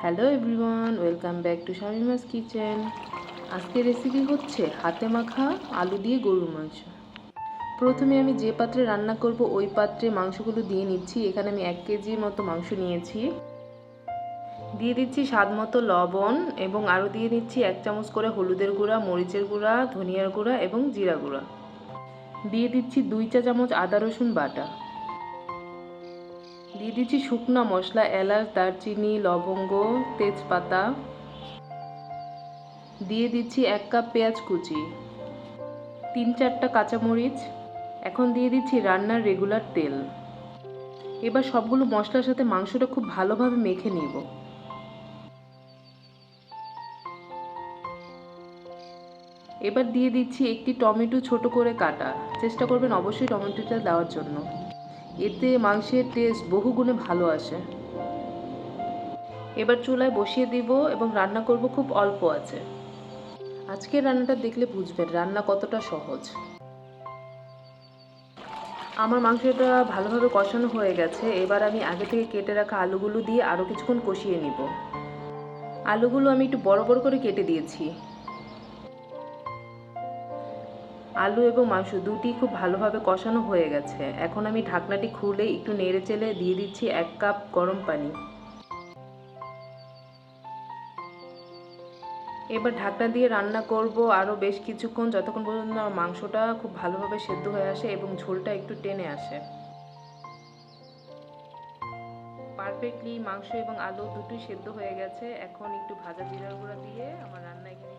Hello everyone, welcome back to Shamima's kitchen. আজকের recipe হচ্ছে হাতে মাখা আলু দিয়ে গরুর মাংস। প্রথমে আমি যে পাত্রে রান্না করব ওই পাত্রে মাংসগুলো দিয়ে নিচ্ছি। এখানে আমি 1 কেজির মতো মাংস নিয়েছি। দিয়ে দিচ্ছি স্বাদ মতো লবণ এবং আরও দিয়ে দিচ্ছি 1 চামচ করে হলুদের গুঁড়া, মরিচের গুঁড়া, ধনিয়ার গুঁড়া এবং জিরা গুঁড়া। দিয়ে দিচ্ছি 2 চা চামচ আদা রসুন বাটা। দিয়ে দিচ্ছি শুকনা মশলা, এলাচ, দারচিনি, লবঙ্গ, তেজপাতা। দিয়ে দিচ্ছি 1 কাপ পেঁয়াজ কুচি, 3-4টা কাঁচামরিচ। এখন দিয়ে দিচ্ছি রান্নার রেগুলার তেল। এবার সবগুলো মশলার সাথে মাংসটা খুব ভালোভাবে মেখে নিব। এবার দিয়ে দিচ্ছি একটি টমেটো ছোট করে কাটা। চেষ্টা করবেন অবশ্যই টমেটোটা দেওয়ার জন্য, এতে মাংসের টেস্ট বহুগুণে ভালো আসে। এবার চুলায় বসিয়ে দিব এবং রান্না করব খুব অল্প আছে। আজকের রান্নাটা দেখলে বুঝবেন রান্না কতটা সহজ। আমার মাংসটা ভালোভাবে কষানো হয়ে গেছে। এবার আমি আগে থেকে কেটে রাখা আলুগুলো দিয়ে আরও কিছুক্ষণ কষিয়ে নিব। আলুগুলো আমি একটু বড় বড় করে কেটে দিয়েছি। আলু এবং মাংস দুটি খুব ভালোভাবে কষানো হয়ে গেছে। এখন আমি ঢাকনাটি খুলে একটু নেড়ে চেড়ে দিয়ে দিচ্ছি 1 কাপ গরম পানি। এবার ঢাকনা দিয়ে রান্না করব আরও বেশ কিছুক্ষণ, যতক্ষণ পর্যন্ত মাংসটা খুব ভালোভাবে সেদ্ধ হয়ে আসে এবং ঝোলটা একটু টেনে আসে। পারফেক্টলি মাংস এবং আলু দুটোই সেদ্ধ হয়ে গেছে। এখন একটু ভাজা জিরার গুঁড়া দিয়ে আমার রান্না এখানে